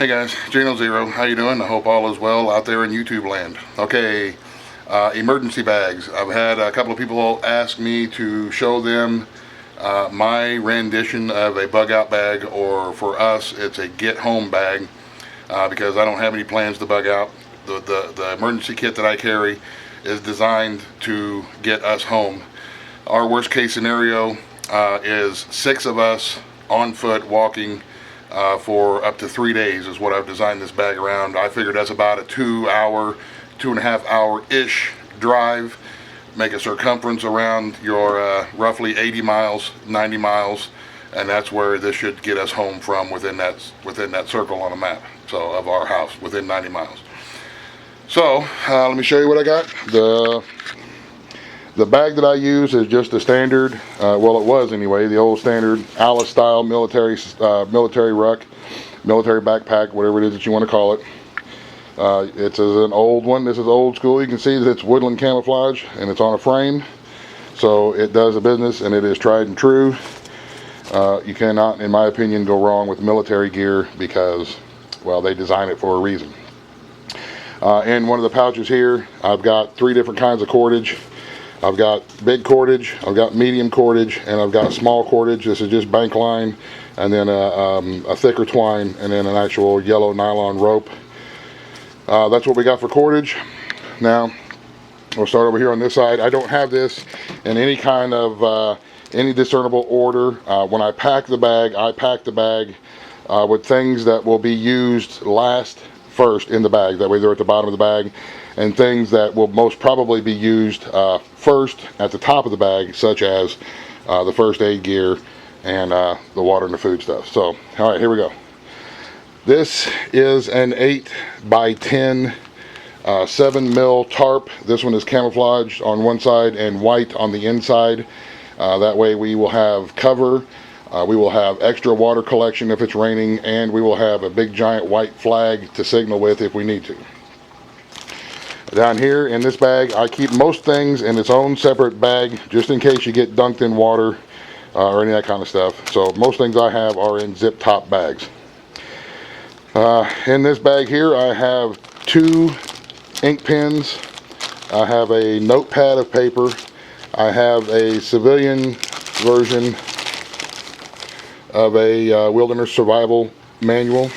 Hey guys, Jano Zero, how you doing? I hope all is well out there in YouTube land. Okay, emergency bags. I've had a couple of people ask me to show them my rendition of a bug out bag, or for us it's a get home bag, because I don't have any plans to bug out. The emergency kit that I carry is designed to get us home. Our worst case scenario is 6 of us on foot walking for up to 3 days is what I've designed this bag around. I figured that's about a 2.5 hour-ish drive. Make a circumference around your roughly 80 miles, 90 miles, and that's where this should get us home from, within that circle on a map, so of our house, within 90 miles. So let me show you what I got. The bag that I use is just the standard, well it was anyway, the old standard Alice style military ruck, military backpack, whatever it is that you want to call it. It's an old one. This is old school. You can see that it's woodland camouflage and it's on a frame, so it does the business and it is tried and true. You cannot, in my opinion, go wrong with military gear because, well, they design it for a reason. In one of the pouches here, I've got 3 different kinds of cordage. I've got big cordage, I've got medium cordage, and I've got small cordage. This is just bank line, and then a thicker twine, and then an actual yellow nylon rope. That's what we got for cordage. Now, we'll start over here on this side. I don't have this in any kind of any discernible order. When I pack the bag, I pack the bag with things that will be used first in the bag. That way they're at the bottom of the bag, and things that will most probably be used first at the top of the bag, such as the first aid gear and the water and the food stuff. So, all right, here we go. This is an 8 by 10 7 mil tarp. This one is camouflaged on one side and white on the inside. That way we will have cover. We will have extra water collection if it's raining, and we will have a big giant white flag to signal with if we need to. Down here in this bag, I keep most things in its own separate bag, just in case you get dunked in water or any of that kind of stuff. So most things I have are in zip top bags. In this bag here, I have 2 ink pens. I have a notepad of paper. I have a civilian version of a wilderness survival manual,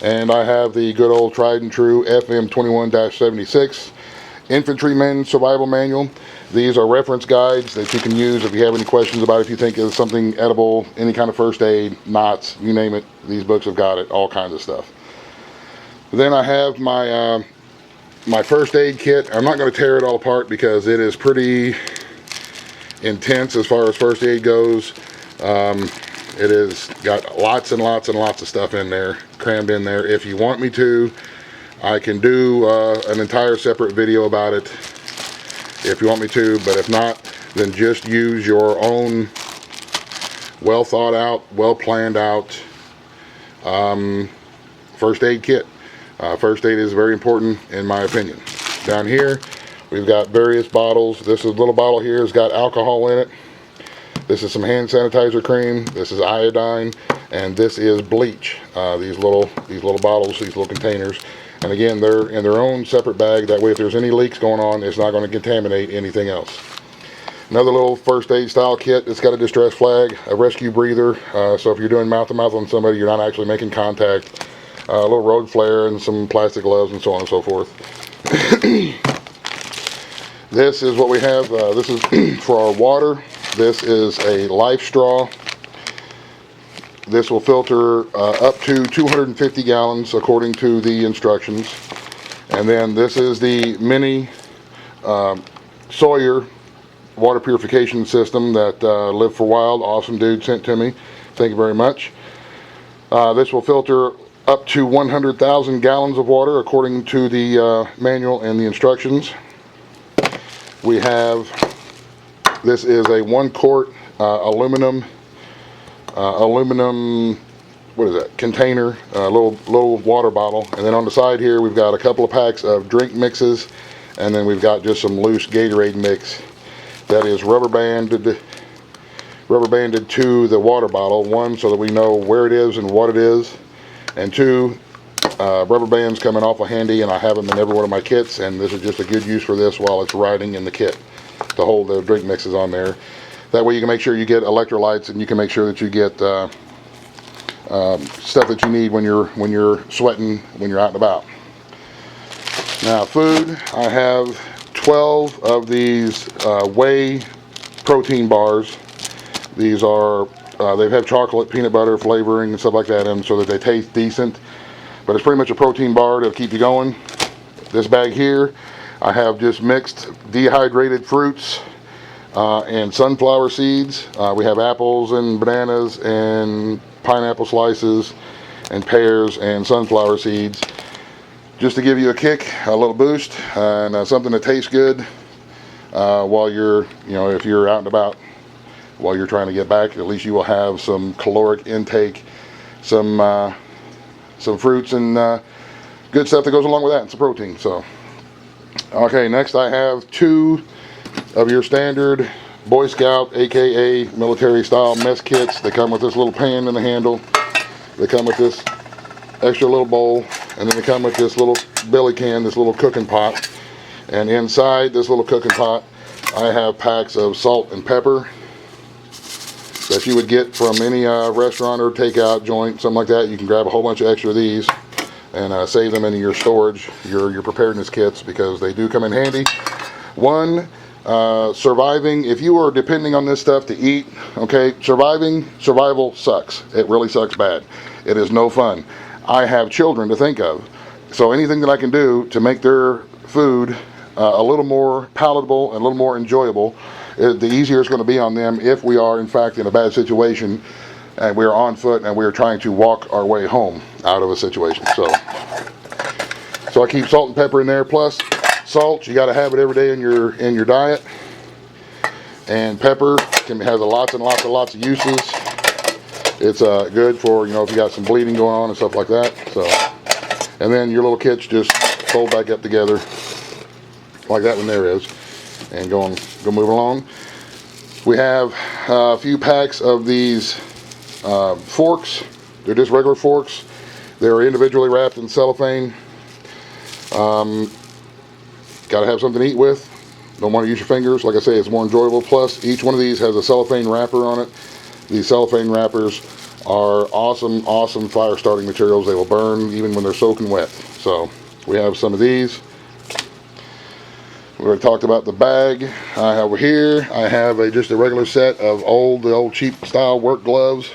and I have the good old tried and true FM 21-76 Infantryman Survival Manual. These are reference guides that you can use if you have any questions about if you think it's something edible, any kind of first aid, knots, you name it. These books have got it, all kinds of stuff. Then I have my my first aid kit. I'm not going to tear it all apart because it is pretty intense as far as first aid goes. It has got lots and lots and lots of stuff in there, crammed in there. If you want me to, I can do an entire separate video about it if you want me to, but if not, then just use your own well thought out, well planned out first aid kit. First aid is very important in my opinion. Down here, we've got various bottles. This little bottle here has got alcohol in it. This is some hand sanitizer cream. This is iodine, and this is bleach. These little bottles, these little containers, and again, they're in their own separate bag. That way, if there's any leaks going on, it's not going to contaminate anything else. Another little first aid style kit. It's got a distress flag, a rescue breather. So if you're doing mouth to mouth on somebody, you're not actually making contact. A little road flare and some plastic gloves and so on and so forth. This is what we have. This is for our water. This is a life straw. This will filter up to 250 gallons according to the instructions. And then this is the mini Sawyer water purification system that Live for Wild, awesome dude, sent to me. Thank you very much. This will filter up to 100,000 gallons of water according to the manual and the instructions. We have, this is a 1 quart aluminum, what is that, container, little water bottle. And then on the side here, we've got a couple of packs of drink mixes, and then we've got just some loose Gatorade mix that is rubber banded to the water bottle. 1, so that we know where it is and what it is, and 2, rubber bands coming awful handy, and I have them in every one of my kits, and this is just a good use for this while it's riding in the kit to hold the drink mixes on there. That way you can make sure you get electrolytes, and you can make sure that you get stuff that you need when you're sweating, when you're out and about. Now food, I have 12 of these whey protein bars. These are they have chocolate, peanut butter flavoring and stuff like that in them so that they taste decent, but it's pretty much a protein bar to keep you going. This bag here, I have just mixed dehydrated fruits and sunflower seeds. We have apples and bananas and pineapple slices and pears and sunflower seeds, just to give you a kick, a little boost, and something that tastes good while you're, if you're out and about, while you're trying to get back. At least you will have some caloric intake, some fruits and good stuff that goes along with that, and some protein. So, okay, next I have 2 of your standard Boy Scout, aka military style mess kits. They come with this little pan in the handle. They come with this extra little bowl, and then they come with this little billy can, this little cooking pot. And inside this little cooking pot, I have packs of salt and pepper that you would get from any restaurant or takeout joint, something like that. You can grab a whole bunch of extra of these and save them in your storage, your preparedness kits, because they do come in handy. One, surviving, if you are depending on this stuff to eat, okay, survival sucks. It really sucks bad. It is no fun. I have children to think of, so anything that I can do to make their food a little more palatable and a little more enjoyable, the easier it's going to be on them if we are in fact in a bad situation and we are on foot and we are trying to walk our way home out of a situation. So I keep salt and pepper in there. Plus salt, you got to have it every day in your diet, and pepper has lots of uses. It's good for, if you got some bleeding going on and stuff like that. So, and then your little kits just fold back up together like that one there is, and go move along. We have a few packs of these forks. They're just regular forks. They're individually wrapped in cellophane. Got to have something to eat with. Don't want to use your fingers. Like I say, it's more enjoyable. Plus, each one of these has a cellophane wrapper on it. These cellophane wrappers are awesome fire starting materials. They will burn even when they're soaking wet. So we have some of these. We already talked about the bag. Over here, I have just a regular set of the old cheap style work gloves.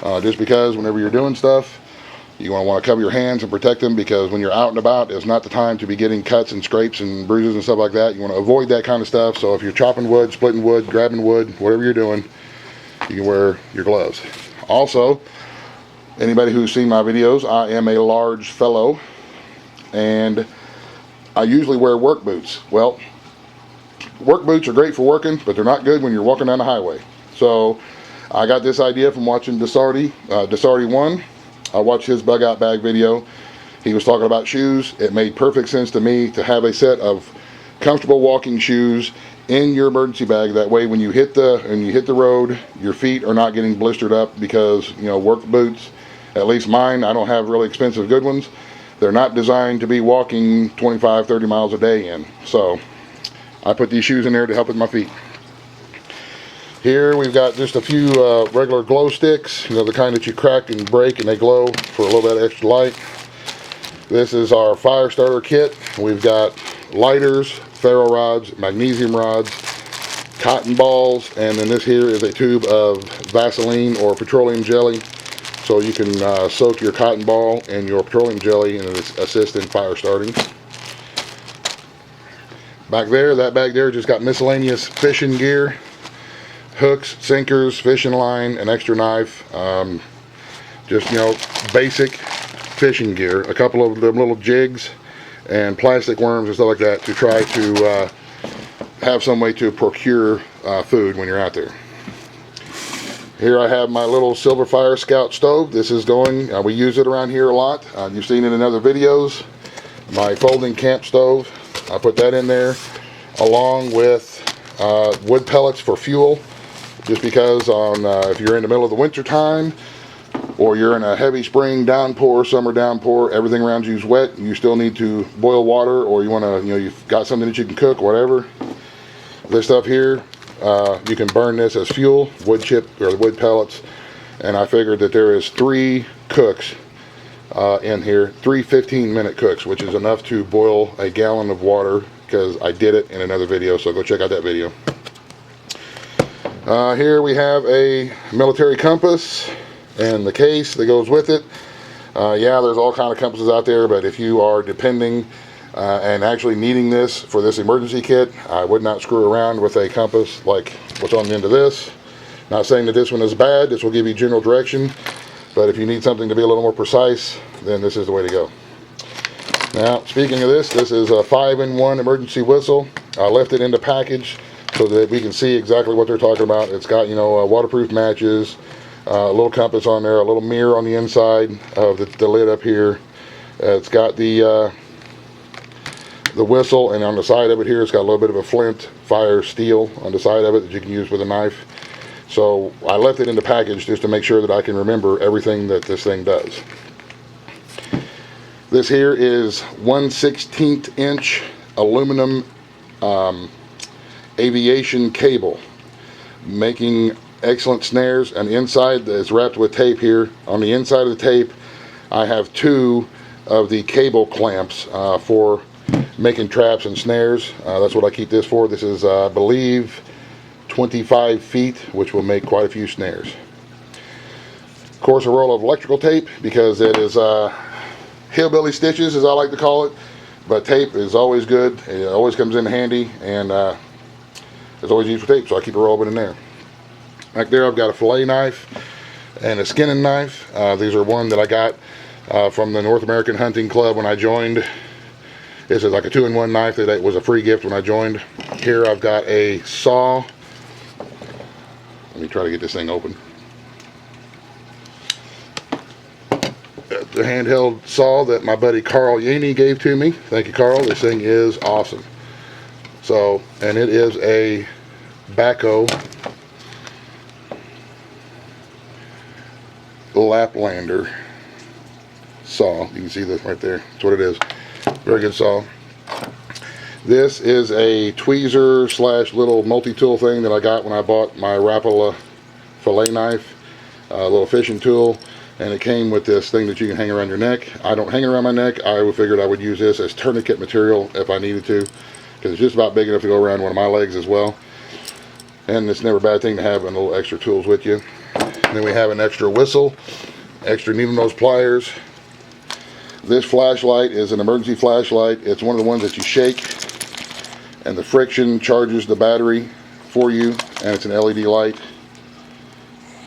Just because whenever you're doing stuff, you want to cover your hands and protect them, because when you're out and about, it's not the time to be getting cuts and scrapes and bruises and stuff like that. You want to avoid that kind of stuff. So if you're chopping wood, splitting wood, grabbing wood, whatever you're doing, you can wear your gloves. Also, anybody who's seen my videos, I am a large fellow, and I usually wear work boots. Well, work boots are great for working, but they're not good when you're walking down the highway. So I got this idea from watching Desarty1. I watched his bug out bag video. He was talking about shoes. It made perfect sense to me to have a set of comfortable walking shoes in your emergency bag. That way when you hit the road, your feet are not getting blistered up, because work boots, at least mine, I don't have really expensive good ones. They're not designed to be walking 25-30 miles a day in. So I put these shoes in there to help with my feet. Here we've got just a few regular glow sticks, the kind that you crack and break and they glow for a little bit extra light. This is our fire starter kit. We've got lighters, ferro rods, magnesium rods, cotton balls, and then this here is a tube of Vaseline or petroleum jelly. So you can soak your cotton ball and your petroleum jelly and assist in fire starting. Back there, that bag there just got miscellaneous fishing gear. Hooks, sinkers, fishing line, an extra knife. Just, basic fishing gear. A couple of them little jigs and plastic worms and stuff like that to try to have some way to procure food when you're out there. Here I have my little Silverfire Scout stove. This is we use it around here a lot. You've seen it in other videos. My folding camp stove, I put that in there along with wood pellets for fuel, just because if you're in the middle of the winter time, or you're in a heavy spring downpour, summer downpour, everything around you is wet, you still need to boil water, or you want to, you've got something that you can cook, whatever. This stuff here, you can burn this as fuel, wood chip or wood pellets, and I figured that there is 3 cooks in here, 3 15-minute cooks, which is enough to boil a gallon of water, because I did it in another video, so go check out that video. Here we have a military compass and the case that goes with it. Yeah, there's all kind of compasses out there, but if you are depending and actually needing this for this emergency kit, I would not screw around with a compass like what's on the end of this. Not saying that this one is bad, this will give you general direction, but if you need something to be a little more precise, then this is the way to go. Now, speaking of this, this is a 5-in-1 emergency whistle. I left it in the package so that we can see exactly what they're talking about. It's got, waterproof matches, a little compass on there, a little mirror on the inside of the lid up here. It's got the whistle, and on the side of it here, it's got a little bit of a flint fire steel on the side of it that you can use with a knife. So I left it in the package just to make sure that I can remember everything that this thing does. This here is 1/16 inch aluminum aviation cable, making excellent snares. And the inside is wrapped with tape here. On the inside of the tape, I have 2 of the cable clamps for making traps and snares. That's what I keep this for. This is, I believe, 25 feet, which will make quite a few snares. Of course, a roll of electrical tape, because it is hillbilly stitches, as I like to call it, but tape is always good. It always comes in handy, and it's always used for tape, so I keep a roll of it in there. Back there, I've got a fillet knife and a skinning knife. These are one that I got from the North American Hunting Club when I joined. This is like a 2-in-1 knife that was a free gift when I joined. Here I've got a saw. Let me try to get this thing open. The handheld saw that my buddy Carl Yaney gave to me. Thank you, Carl. This thing is awesome. So, and it is a Bahco Laplander saw. You can see this right there. That's what it is. Very good saw. This is a tweezer / little multi-tool thing that I got when I bought my Rapala fillet knife, a little fishing tool, and it came with this thing that you can hang around your neck. I don't hang around my neck. I figured I would use this as tourniquet material if I needed to, because it's just about big enough to go around one of my legs as well. And it's never a bad thing to have a little extra tools with you. And then we have an extra whistle, extra needle nose pliers. This flashlight is an emergency flashlight. It's one of the ones that you shake, and the friction charges the battery for you, and it's an LED light.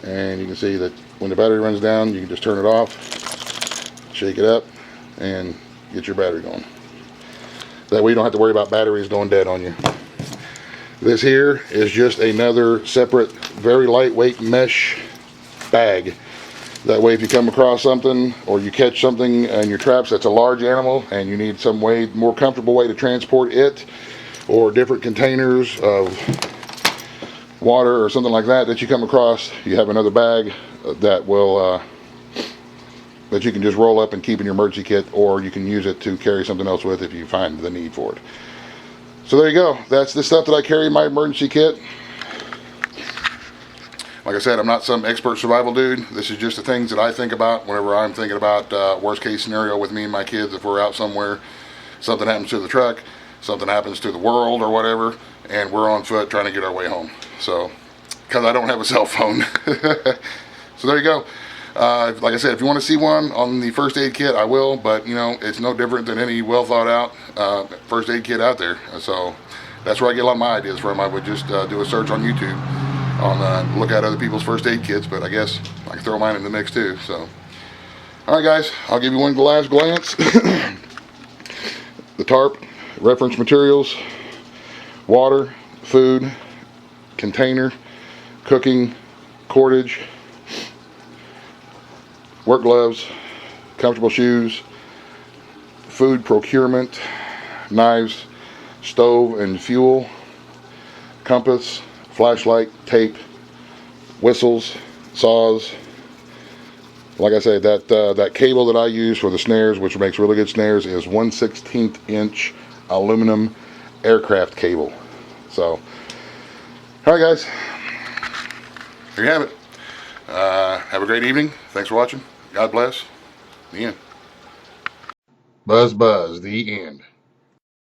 And you can see that when the battery runs down, you can just turn it off, shake it up, and get your battery going. That way you don't have to worry about batteries going dead on you. This here is just another separate, very lightweight mesh bag. That way if you come across something, or you catch something in your traps that's a large animal, and you need some way, more comfortable way to transport it, or different containers of water or something like that that you come across, you have another bag that will that you can just roll up and keep in your emergency kit, or you can use it to carry something else with if you find the need for it. So there you go. That's the stuff that I carry in my emergency kit. Like I said, I'm not some expert survival dude. This is just the things that I think about whenever I'm thinking about worst case scenario with me and my kids. If we're out somewhere, something happens to the truck, something happens to the world or whatever, and we're on foot trying to get our way home. So, because I don't have a cell phone. So there you go. Like I said, if you want to see one on the first aid kit, I will, but it's no different than any well thought out first aid kit out there. So that's where I get a lot of my ideas from. I would just do a search on YouTube on look at other people's first aid kits, but I guess I can throw mine in the mix too. So, all right guys, I'll give you one last glance. The tarp, reference materials, water, food, container, cooking, cordage, work gloves, comfortable shoes, food procurement, knives, stove and fuel, compass, flashlight, tape, whistles, saws, Like I said, that cable that I use for the snares, which makes really good snares, is 1/16 inch aluminum aircraft cable. So, all right, guys, there you have it. Have a great evening. Thanks for watching. God bless. The end. Buzz, buzz. The end.